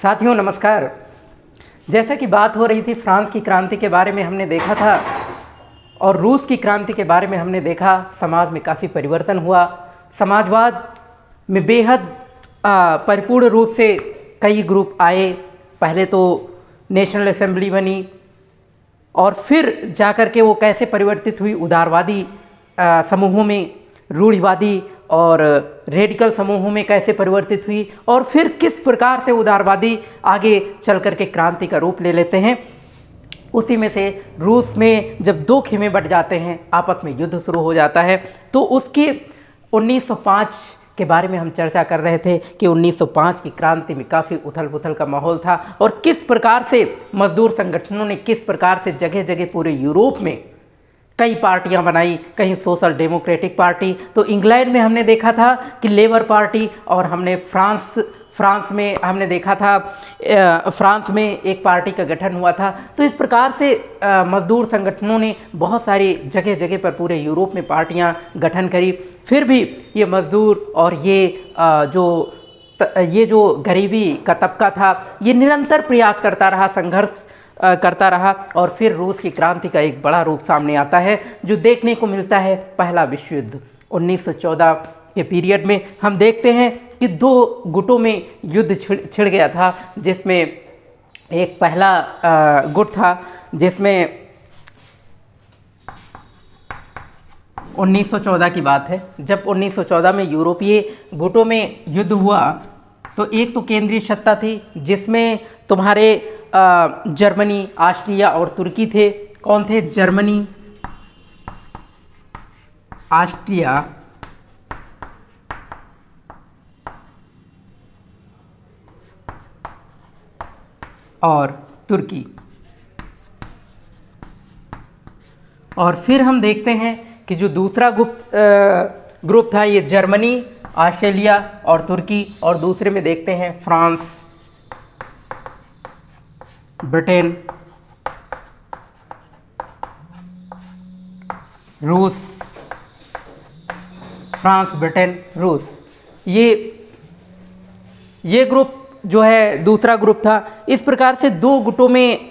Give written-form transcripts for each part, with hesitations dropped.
साथियों नमस्कार। जैसा कि बात हो रही थी फ्रांस की क्रांति के बारे में हमने देखा था और रूस की क्रांति के बारे में हमने देखा। समाज में काफ़ी परिवर्तन हुआ। समाजवाद में बेहद परिपूर्ण रूप से कई ग्रुप आए। पहले तो नेशनल असेंबली बनी और फिर जाकर के वो कैसे परिवर्तित हुई उदारवादी समूहों में, रूढ़िवादी और रेडिकल समूहों में कैसे परिवर्तित हुई और फिर किस प्रकार से उदारवादी आगे चल कर के क्रांति का रूप ले लेते हैं। उसी में से रूस में जब दो खेमे बट जाते हैं, आपस में युद्ध शुरू हो जाता है। तो उसके 1905 के बारे में हम चर्चा कर रहे थे कि 1905 की क्रांति में काफ़ी उथल पुथल का माहौल था और किस प्रकार से मजदूर संगठनों ने किस प्रकार से जगह जगह पूरे यूरोप में कई पार्टियां बनाई। कहीं सोशल डेमोक्रेटिक पार्टी, तो इंग्लैंड में हमने देखा था कि लेबर पार्टी, और हमने फ्रांस में हमने देखा था फ्रांस में एक पार्टी का गठन हुआ था। तो इस प्रकार से मजदूर संगठनों ने बहुत सारी जगह जगह पर पूरे यूरोप में पार्टियां गठन करी। फिर भी ये मजदूर और ये जो गरीबी का तबका था, ये निरंतर प्रयास करता रहा, संघर्ष करता रहा। और फिर रूस की क्रांति का एक बड़ा रूप सामने आता है जो देखने को मिलता है पहला विश्व युद्ध 1914 के पीरियड में। हम देखते हैं कि दो गुटों में युद्ध छिड़ गया था, जिसमें एक पहला गुट था जिसमें 1914 की बात है, जब 1914 में यूरोपीय गुटों में युद्ध हुआ तो एक तो केंद्रीय सत्ता थी जिसमें तुम्हारे जर्मनी, ऑस्ट्रिया और तुर्की थे। कौन थे? जर्मनी, ऑस्ट्रिया और तुर्की। और फिर हम देखते हैं कि जो दूसरा ग्रुप था ये जर्मनी, ऑस्ट्रेलिया और तुर्की, और दूसरे में देखते हैं फ्रांस, ब्रिटेन, रूस। फ्रांस, ब्रिटेन, रूस, ये ग्रुप जो है दूसरा ग्रुप था। इस प्रकार से दो गुटों में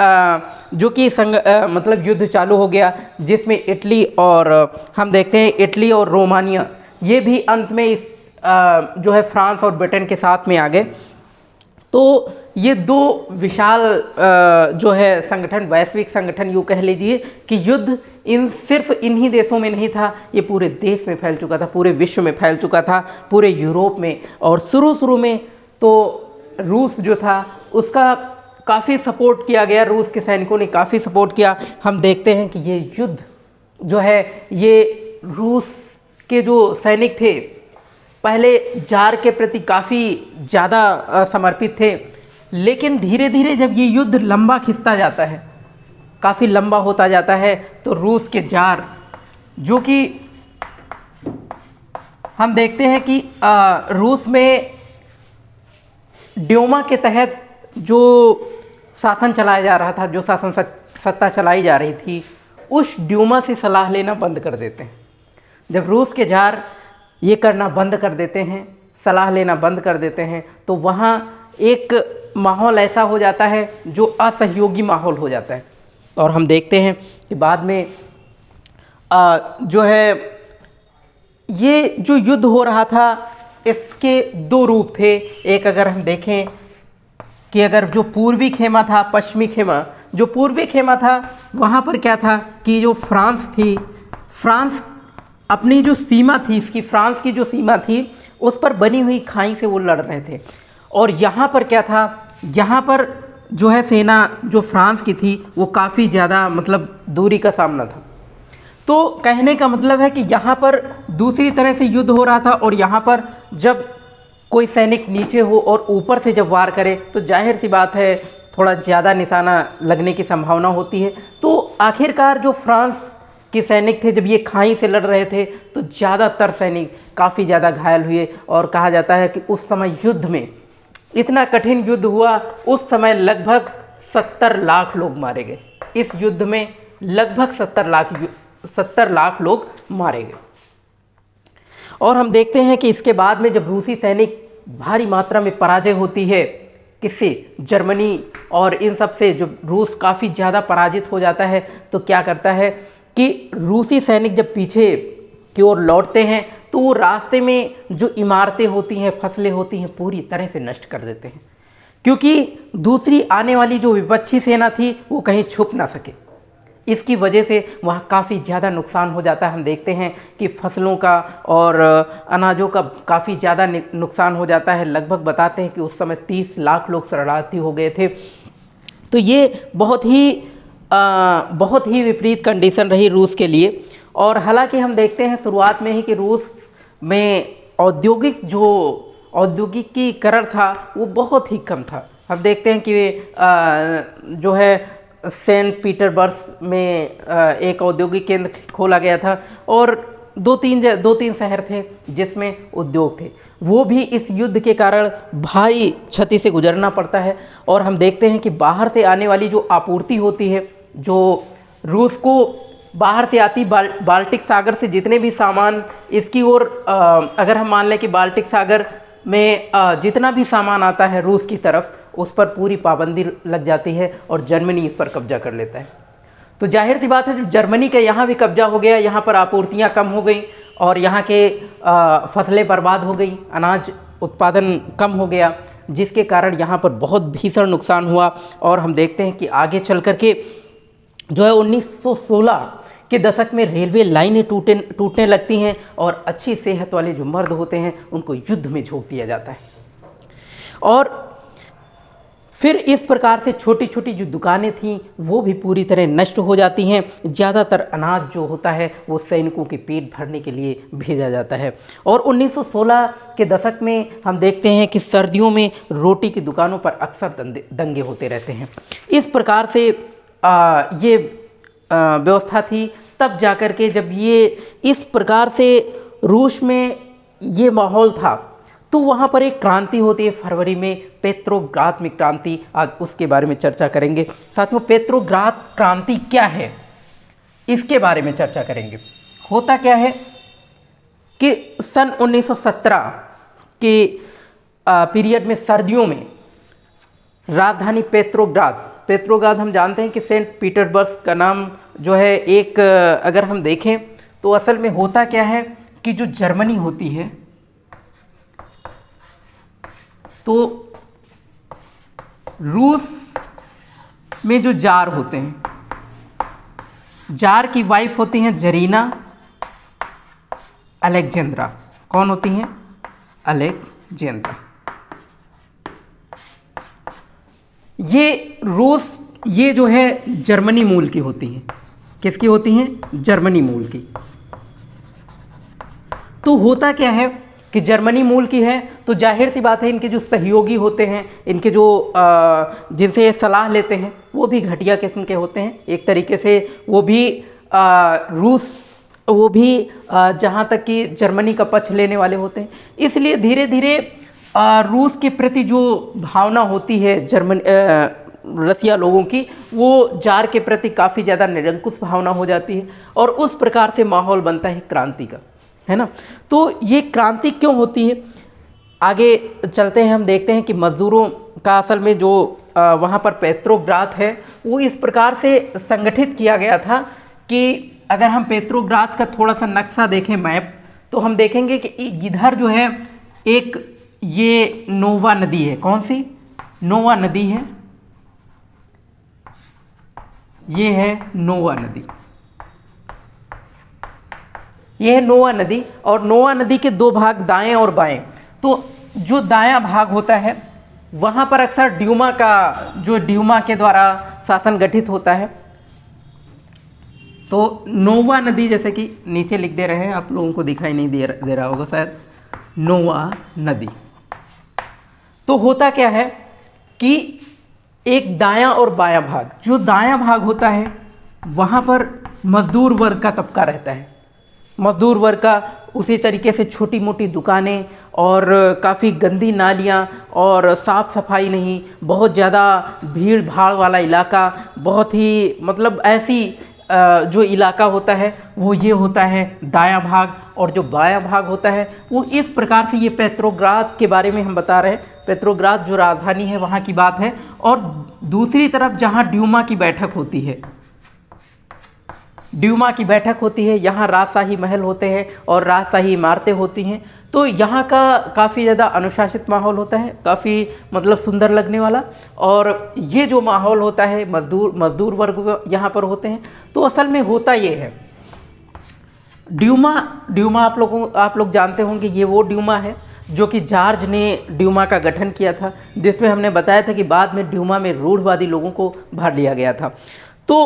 जो कि मतलब युद्ध चालू हो गया, जिसमें इटली और हम देखते हैं इटली और रोमानिया, ये भी अंत में इस जो है फ्रांस और ब्रिटेन के साथ में आ गए। तो ये दो विशाल जो है संगठन, वैश्विक संगठन यूँ कह लीजिए कि युद्ध सिर्फ इन्हीं देशों में नहीं था, ये पूरे देश में फैल चुका था, पूरे विश्व में फैल चुका था, पूरे यूरोप में। और शुरू में तो रूस जो था उसका काफ़ी सपोर्ट किया गया, रूस के सैनिकों ने काफ़ी सपोर्ट किया। हम देखते हैं कि ये युद्ध जो है ये रूस के जो सैनिक थे पहले जार के प्रति काफ़ी ज़्यादा समर्पित थे, लेकिन धीरे धीरे जब ये युद्ध लंबा खिंचता जाता है, काफ़ी लंबा होता जाता है, तो रूस के जार जो कि हम देखते हैं कि रूस में ड्यूमा के तहत जो शासन चलाया जा रहा था, जो शासन सत्ता चलाई जा रही थी, उस ड्यूमा से सलाह लेना बंद कर देते हैं। जब रूस के जार ये करना बंद कर देते हैं, सलाह लेना बंद कर देते हैं, तो वहाँ एक माहौल ऐसा हो जाता है जो असहयोगी माहौल हो जाता है। और हम देखते हैं कि बाद में जो है ये जो युद्ध हो रहा था इसके दो रूप थे। एक अगर हम देखें कि अगर जो पूर्वी खेमा था, पश्चिमी खेमा, जो पूर्वी खेमा था वहाँ पर क्या था कि जो फ्रांस थी, फ्रांस अपनी जो सीमा थी, इसकी फ्रांस की जो सीमा थी उस पर बनी हुई खाई से वो लड़ रहे थे। और यहाँ पर क्या था, यहाँ पर जो है सेना जो फ्रांस की थी वो काफ़ी ज़्यादा मतलब दूरी का सामना था। तो कहने का मतलब है कि यहाँ पर दूसरी तरह से युद्ध हो रहा था, और यहाँ पर जब कोई सैनिक नीचे हो और ऊपर से जब वार करे तो जाहिर सी बात है थोड़ा ज़्यादा निशाना लगने की संभावना होती है। तो आखिरकार जो फ्रांस के सैनिक थे जब ये खाई से लड़ रहे थे तो ज़्यादातर सैनिक काफ़ी ज़्यादा घायल हुए। और कहा जाता है कि उस समय युद्ध में इतना कठिन युद्ध हुआ, उस समय लगभग 70 लाख लोग मारे गए। इस युद्ध में लगभग 70 लाख लोग मारे गए। और हम देखते हैं कि इसके बाद में जब रूसी सैनिक भारी मात्रा में पराजय होती है किससे? जर्मनी और इन सब से जब रूस काफ़ी ज़्यादा पराजित हो जाता है तो क्या करता है कि रूसी सैनिक जब पीछे की ओर लौटते हैं तो वो रास्ते में जो इमारतें होती हैं, फसलें होती हैं, पूरी तरह से नष्ट कर देते हैं, क्योंकि दूसरी आने वाली जो विपक्षी सेना थी वो कहीं छुप ना सके। इसकी वजह से वहाँ काफ़ी ज़्यादा नुकसान हो जाता है। हम देखते हैं कि फसलों का और अनाजों का काफ़ी ज़्यादा नुकसान हो जाता है। लगभग बताते हैं कि उस समय 30 लाख लोग शरणार्थी हो गए थे। तो ये बहुत ही विपरीत कंडीशन रही रूस के लिए। और हालांकि हम देखते हैं शुरुआत में ही कि रूस में औद्योगिकीकरण था वो बहुत ही कम था। हम देखते हैं कि जो है सेंट पीटर्सबर्ग में एक औद्योगिक केंद्र खोला गया था और दो तीन शहर थे जिसमें उद्योग थे। वो भी इस युद्ध के कारण भारी क्षति से गुजरना पड़ता है। और हम देखते हैं कि बाहर से आने वाली जो आपूर्ति होती है, जो रूस को बाहर से आती बाल्टिक सागर से जितने भी सामान इसकी ओर अगर हम मान लें कि बाल्टिक सागर में जितना भी सामान आता है रूस की तरफ, उस पर पूरी पाबंदी लग जाती है और जर्मनी इस पर कब्जा कर लेता है। तो जाहिर सी बात है जब जर्मनी का यहाँ भी कब्जा हो गया, यहाँ पर आपूर्तियाँ कम हो गई और यहाँ के फसलें बर्बाद हो गई, अनाज उत्पादन कम हो गया, जिसके कारण यहाँ पर बहुत भीषण नुकसान हुआ। और हम देखते हैं कि आगे चल कर के जो है 1916 के दशक में रेलवे लाइनें टूटने लगती हैं और अच्छी सेहत वाले जो मर्द होते हैं उनको युद्ध में झोंक दिया जाता है। और फिर इस प्रकार से छोटी छोटी जो दुकानें थीं वो भी पूरी तरह नष्ट हो जाती हैं। ज़्यादातर अनाज जो होता है वो सैनिकों के पेट भरने के लिए भेजा जाता है। और 1916 के दशक में हम देखते हैं कि सर्दियों में रोटी की दुकानों पर अक्सर दंगे होते रहते हैं। इस प्रकार से ये व्यवस्था थी। तब जाकर के जब ये इस प्रकार से रूस में ये माहौल था तो वहाँ पर एक क्रांति होती है फरवरी में, पेट्रोग्राद में क्रांति। आज उसके बारे में चर्चा करेंगे। साथियों, पेट्रोग्राद क्रांति क्या है इसके बारे में चर्चा करेंगे। होता क्या है कि सन 1917 के पीरियड में सर्दियों में राजधानी पेट्रोग्राद हम जानते हैं कि सेंट पीटर्सबर्ग का नाम जो है एक अगर हम देखें तो असल में होता क्या है कि जो जर्मनी होती है तो रूस में जो जार होते हैं, जार की वाइफ होती हैं जरीना अलेक्जेंद्रा। कौन होती हैं? अलेक्जेंद्रा। ये जो है जर्मनी मूल की होती हैं। किसकी होती हैं? जर्मनी मूल की। तो होता क्या है कि जर्मनी मूल की है तो जाहिर सी बात है इनके जो सहयोगी होते हैं, इनके जो जिनसे ये सलाह लेते हैं वो भी घटिया किस्म के होते हैं। एक तरीके से वो भी जहाँ तक कि जर्मनी का पक्ष लेने वाले होते हैं। इसलिए धीरे धीरे रूस के प्रति जो भावना होती है रसिया लोगों की, वो जार के प्रति काफ़ी ज़्यादा निरंकुश भावना हो जाती है और उस प्रकार से माहौल बनता है क्रांति का, है ना। तो ये क्रांति क्यों होती है, आगे चलते हैं। हम देखते हैं कि मज़दूरों का असल में जो वहाँ पर पेट्रोग्राद है वो इस प्रकार से संगठित किया गया था कि अगर हम पेट्रोग्राद का थोड़ा सा नक्शा देखें, मैप, तो हम देखेंगे कि इधर जो है एक ये नोवा नदी है। कौन सी? नोवा नदी है। ये है नोवा नदी। ये है नोवा नदी और नोवा नदी के दो भाग, दाएं और बाएं। तो जो दायां भाग होता है वहाँ पर अक्सर ड्यूमा के द्वारा शासन गठित होता है। तो नोवा नदी, जैसे कि नीचे लिख दे रहे हैं, आप लोगों को दिखाई नहीं दे रहा होगा शायद, नोवा नदी। तो होता क्या है कि एक दायां और बायां भाग, जो दायां भाग होता है वहाँ पर मजदूर वर्ग का तबका रहता है। मजदूर वर्ग का उसी तरीके से छोटी मोटी दुकानें और काफ़ी गंदी नालियाँ और साफ़ सफाई नहीं, बहुत ज़्यादा भीड़ भाड़ वाला इलाका, बहुत ही मतलब ऐसी जो इलाका होता है वो ये होता है दायां भाग, और जो बायां भाग होता है वो इस प्रकार से। ये पेट्रोग्राद के बारे में हम बता रहे हैं, पेट्रोग्राद जो राजधानी है वहाँ की बात है। और दूसरी तरफ जहाँ ड्यूमा की बैठक होती है, ड्यूमा की बैठक होती है, यहाँ राजशाही महल होते हैं और राजशाही इमारतें होती हैं। तो यहाँ का काफ़ी ज़्यादा अनुशासित माहौल होता है, काफ़ी मतलब सुंदर लगने वाला। और ये जो माहौल होता है, मजदूर वर्ग यहाँ पर होते हैं। तो असल में होता ये है, ड्यूमा आप लोग जानते होंगे, ये वो ड्यूमा है जो कि जॉर्ज ने ड्यूमा का गठन किया था, जिसमें हमने बताया था कि बाद में ड्यूमा में रूढ़वादी लोगों को भर लिया गया था। तो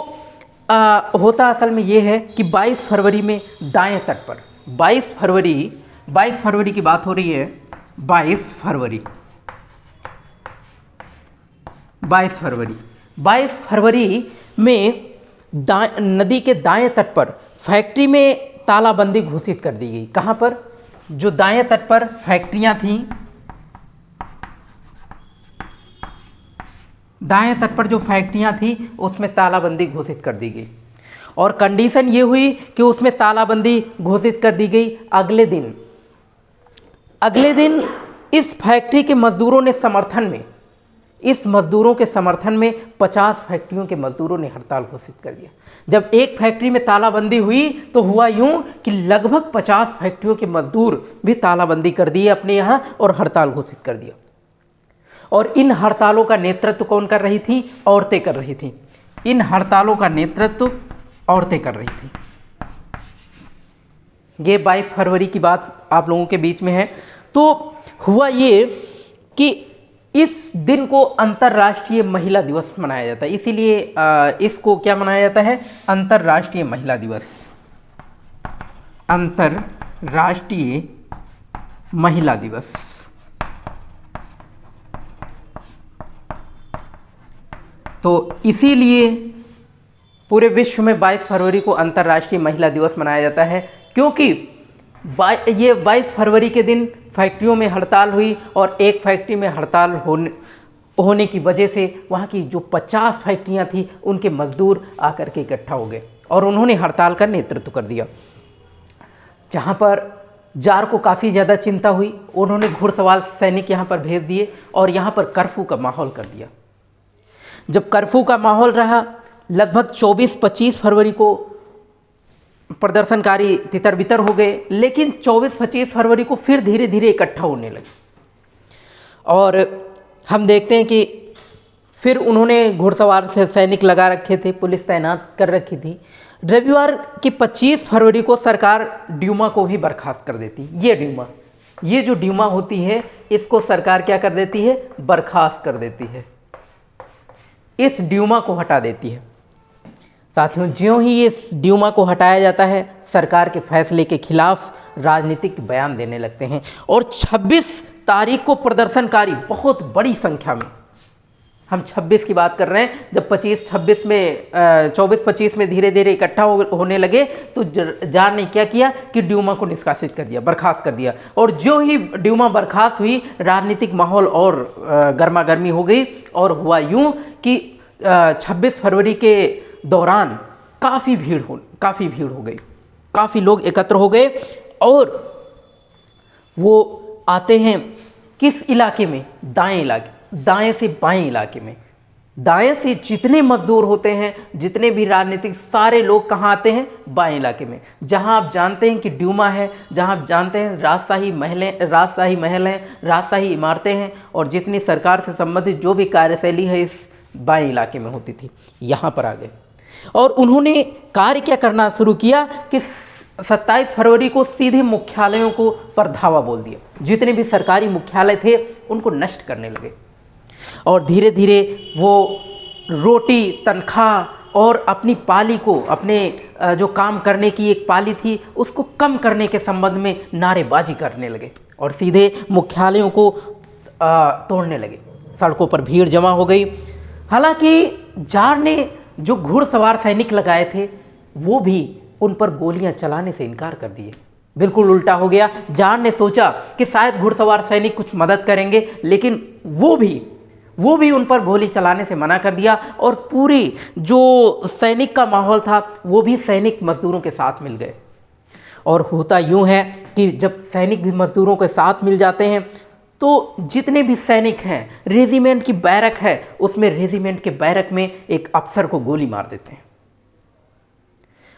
होता असल में ये है कि 22 फरवरी में दाएं तट पर 22 फरवरी की बात हो रही है। 22 फरवरी में नदी के दाएं तट पर फैक्ट्री में तालाबंदी घोषित कर दी गई। कहाँ पर? जो दाएं तट पर फैक्ट्रियां थीं, दाएं तट पर जो फैक्ट्रियां थी उसमें तालाबंदी घोषित कर दी गई। और कंडीशन ये हुई कि उसमें तालाबंदी घोषित कर दी गई। अगले दिन इस फैक्ट्री के मजदूरों ने मजदूरों के समर्थन में 50 फैक्ट्रियों के मजदूरों ने हड़ताल घोषित कर दिया। जब एक फैक्ट्री में तालाबंदी हुई तो हुआ यूं कि लगभग 50 फैक्ट्रियों के मजदूर भी तालाबंदी कर दिए अपने यहाँ और हड़ताल घोषित कर दिया। और इन हड़तालों का नेतृत्व कौन कर रही थी? औरतें कर रही थी। इन हड़तालों का नेतृत्व औरतें कर रही थी। ये 22 फरवरी की बात आप लोगों के बीच में है। तो हुआ ये कि इस दिन को अंतर्राष्ट्रीय महिला दिवस मनाया जाता है, इसीलिए इसको क्या मनाया जाता है? अंतर्राष्ट्रीय महिला दिवस। अंतर्राष्ट्रीय महिला दिवस। तो इसीलिए पूरे विश्व में 22 फरवरी को अंतर्राष्ट्रीय महिला दिवस मनाया जाता है, क्योंकि ये 22 फरवरी के दिन फैक्ट्रियों में हड़ताल हुई और एक फैक्ट्री में हड़ताल होने की वजह से वहाँ की जो 50 फैक्ट्रियाँ थी उनके मजदूर आकर के इकट्ठा हो गए और उन्होंने हड़ताल का नेतृत्व कर दिया। जहाँ पर जार को काफ़ी ज़्यादा चिंता हुई, उन्होंने घुड़सवार सैनिक यहाँ पर भेज दिए और यहाँ पर कर्फ्यू का माहौल कर दिया। जब कर्फ्यू का माहौल रहा, लगभग 24-25 फरवरी को प्रदर्शनकारी तितर बितर हो गए, लेकिन 24-25 फरवरी को फिर धीरे धीरे इकट्ठा होने लगे। और हम देखते हैं कि फिर उन्होंने घुड़सवार से सैनिक लगा रखे थे, पुलिस तैनात कर रखी थी। रविवार की 25 फरवरी को सरकार ड्यूमा को भी बर्खास्त कर देती। ये जो ड्यूमा होती है इसको सरकार क्या कर देती है? बर्खास्त कर देती है, इस ड्यूमा को हटा देती है। साथियों, ज्यों ही इस ड्यूमा को हटाया जाता है, सरकार के फैसले के खिलाफ राजनीतिक बयान देने लगते हैं। और 26 तारीख को प्रदर्शनकारी बहुत बड़ी संख्या में, हम 26 की बात कर रहे हैं, जब 24-25 में धीरे धीरे इकट्ठा होने लगे तो जार ने क्या किया कि ड्यूमा को निष्कासित कर दिया, बर्खास्त कर दिया। और जो ही ड्यूमा बर्खास्त हुई, राजनीतिक माहौल और गर्मा गर्मी हो गई और हुआ यूं कि 26 फरवरी के दौरान काफ़ी भीड़ हो गई, काफ़ी लोग एकत्र हो गए और वो आते हैं किस इलाके में? दाएं से बाएं इलाके में। दाएं से जितने मजदूर होते हैं, जितने भी राजनीतिक सारे लोग कहाँ आते हैं? बाएं इलाके में, जहाँ आप जानते हैं कि ड्यूमा है, जहाँ आप जानते हैं राजशाही महल हैं, राजशाही इमारतें हैं और जितनी सरकार से संबंधित जो भी कार्यशैली है इस बाएं इलाके में होती थी, यहाँ पर आ गए। और उन्होंने कार्य क्या करना शुरू किया कि 27 फरवरी को सीधे मुख्यालयों को पर धावा बोल दिया। जितने भी सरकारी मुख्यालय थे उनको नष्ट करने लगे और धीरे धीरे वो रोटी, तनख्वाह और अपनी पाली को, अपने जो काम करने की एक पाली थी उसको कम करने के संबंध में नारेबाजी करने लगे और सीधे मुख्यालयों को तोड़ने लगे। सड़कों पर भीड़ जमा हो गई। हालांकि जार ने जो घुड़सवार सैनिक लगाए थे वो भी उन पर गोलियां चलाने से इनकार कर दिए। बिल्कुल उल्टा हो गया। जार ने सोचा कि शायद घुड़सवार सैनिक कुछ मदद करेंगे, लेकिन वो भी वो भी उन पर गोली चलाने से मना कर दिया और पूरी जो सैनिक का माहौल था वो भी सैनिक मजदूरों के साथ मिल गए। और होता यूँ है कि जब सैनिक भी मजदूरों के साथ मिल जाते हैं तो जितने भी सैनिक हैं, रेजिमेंट की बैरक है, उसमें रेजिमेंट के बैरक में एक अफसर को गोली मार देते हैं।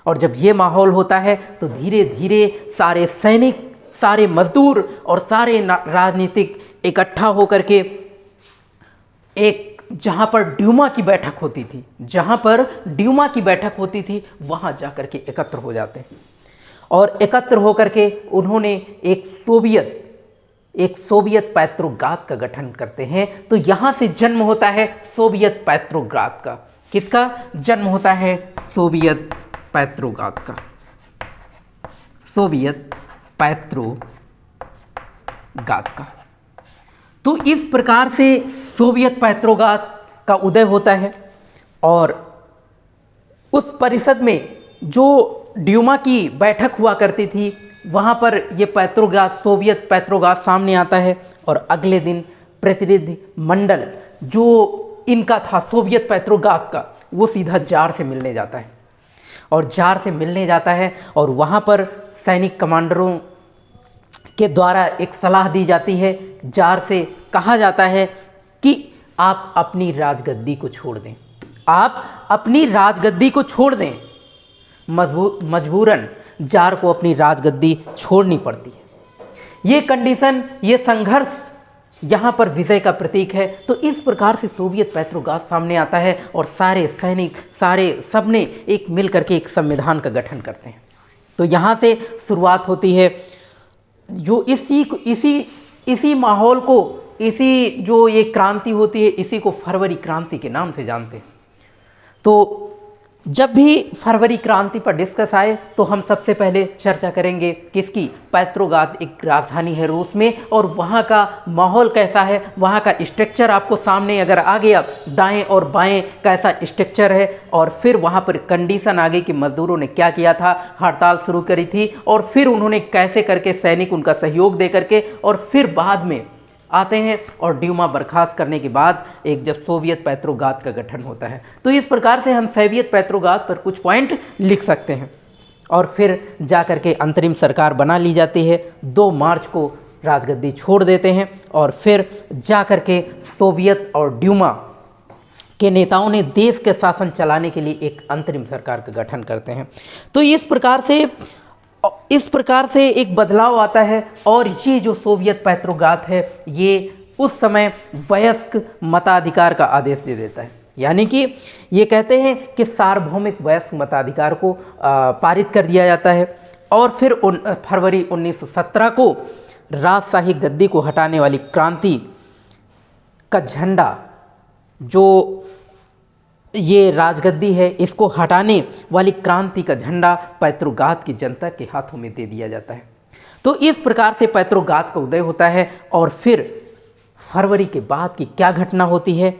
और जब ये माहौल होता है तो धीरे धीरे सारे सैनिक, सारे मजदूर और सारे राजनीतिक इकट्ठा होकर के एक जहाँ पर ड्यूमा की बैठक होती थी, जहाँ पर ड्यूमा की बैठक होती थी, वहाँ जाकर के एकत्र हो जाते हैं। और एकत्र होकर के उन्होंने एक सोवियत पेट्रोग्राद का गठन करते हैं। तो यहाँ से जन्म होता है सोवियत पेट्रोग्राद का। किसका जन्म होता है? सोवियत पेट्रोग्राद का। सोवियत पेट्रोग्राद का। तो इस प्रकार से सोवियत पेट्रोग्राद का उदय होता है। और उस परिषद में जो ड्यूमा की बैठक हुआ करती थी, वहाँ पर ये पेट्रोग्राद, सोवियत पेट्रोग्राद सामने आता है। और अगले दिन प्रतिनिधि मंडल जो इनका था सोवियत पेट्रोग्राद का, वो सीधा जार से मिलने जाता है। और जार से मिलने जाता है और वहाँ पर सैनिक कमांडरों के द्वारा एक सलाह दी जाती है। जार से कहा जाता है कि आप अपनी राजगद्दी को छोड़ दें, आप अपनी राजगद्दी को छोड़ दें। मजबूरन जार को अपनी राजगद्दी छोड़नी पड़ती है। ये कंडीशन, ये संघर्ष यहाँ पर विजय का प्रतीक है। तो इस प्रकार से सोवियत पेट्रोग्राद सामने आता है और सारे सैनिक, सबने एक मिल करके एक संविधान का गठन करते हैं। तो यहाँ से शुरुआत होती है। जो इसी माहौल को, इसी जो ये क्रांति होती है, इसी को फरवरी क्रांति के नाम से जानते हैं। तो जब भी फरवरी क्रांति पर डिस्कस आए तो हम सबसे पहले चर्चा करेंगे किसकी? पेट्रोग्राद एक राजधानी है रूस में, और वहाँ का माहौल कैसा है, वहाँ का स्ट्रक्चर आपको सामने अगर आ गया, दाएं और बाएं कैसा स्ट्रक्चर है। और फिर वहाँ पर कंडीशन आ गई कि मजदूरों ने क्या किया था, हड़ताल शुरू करी थी, और फिर उन्होंने कैसे करके सैनिक उनका सहयोग दे करके, और फिर बाद में आते हैं और ड्यूमा बर्खास्त करने के बाद एक जब सोवियत पेट्रोग्राद का गठन होता है। तो इस प्रकार से हम सोवियत पेट्रोग्राद पर कुछ पॉइंट लिख सकते हैं। और फिर जाकर के अंतरिम सरकार बना ली जाती है। 2 मार्च को राजगद्दी छोड़ देते हैं और फिर जाकर के सोवियत और ड्यूमा के नेताओं ने देश के शासन चलाने के लिए एक अंतरिम सरकार का गठन करते हैं। तो इस प्रकार से एक बदलाव आता है। और ये जो सोवियत पेट्रोग्राद है, ये उस समय वयस्क मताधिकार का आदेश दे देता है। यानी कि ये कहते हैं कि सार्वभौमिक वयस्क मताधिकार को पारित कर दिया जाता है। और फिर फरवरी 1917 को राजशाही गद्दी को हटाने वाली क्रांति का झंडा, जो ये राजगद्दी है, इसको हटाने वाली क्रांति का झंडा पेट्रोग्राद की जनता के हाथों में दे दिया जाता है। तो इस प्रकार से पेट्रोग्राद का उदय होता है। और फिर फरवरी के बाद की क्या घटना होती है,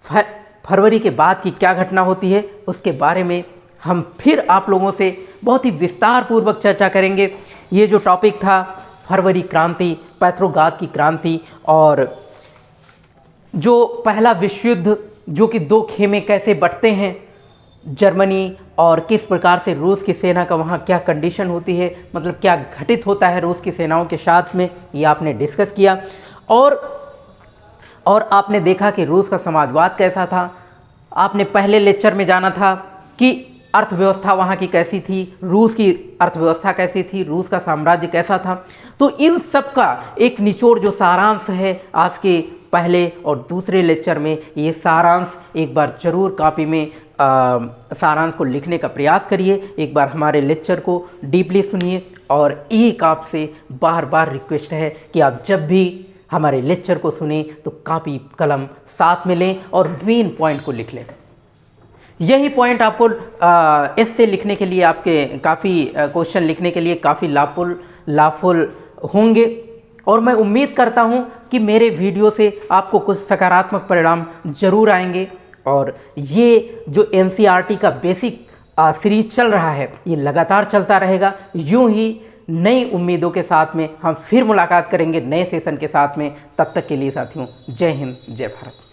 फरवरी के बाद की क्या घटना होती है, उसके बारे में हम फिर आप लोगों से बहुत ही विस्तार पूर्वक चर्चा करेंगे। ये जो टॉपिक था फरवरी क्रांति, पेट्रोग्राद की क्रांति, और जो पहला विश्व युद्ध, जो कि 2 खेमे कैसे बंटते हैं, जर्मनी, और किस प्रकार से रूस की सेना का वहाँ क्या कंडीशन होती है, मतलब क्या घटित होता है रूस की सेनाओं के साथ में, ये आपने डिस्कस किया। और आपने देखा कि रूस का समाजवाद कैसा था। आपने पहले लेक्चर में जाना था कि अर्थव्यवस्था वहाँ की कैसी थी, रूस की अर्थव्यवस्था कैसी थी, रूस का साम्राज्य कैसा था। तो इन सब का एक निचोड़ जो सारांश है आज के पहले और दूसरे लेक्चर में, ये सारांश एक बार ज़रूर कॉपी में सारांश को लिखने का प्रयास करिए। एक बार हमारे लेक्चर को डीपली सुनिए। और एक आपसे बार बार रिक्वेस्ट है कि आप जब भी हमारे लेक्चर को सुने तो कॉपी कलम साथ में लें और मेन पॉइंट को लिख लें। यही पॉइंट आपको एस्से लिखने के लिए, आपके काफ़ी क्वेश्चन लिखने के लिए काफ़ी लाभफुल होंगे। और मैं उम्मीद करता हूं कि मेरे वीडियो से आपको कुछ सकारात्मक परिणाम जरूर आएंगे। और ये जो एनसीईआरटी का बेसिक सीरीज चल रहा है, ये लगातार चलता रहेगा। यूं ही नई उम्मीदों के साथ में हम फिर मुलाकात करेंगे नए सेशन के साथ में। तब तक के लिए साथियों, जय हिंद, जय भारत।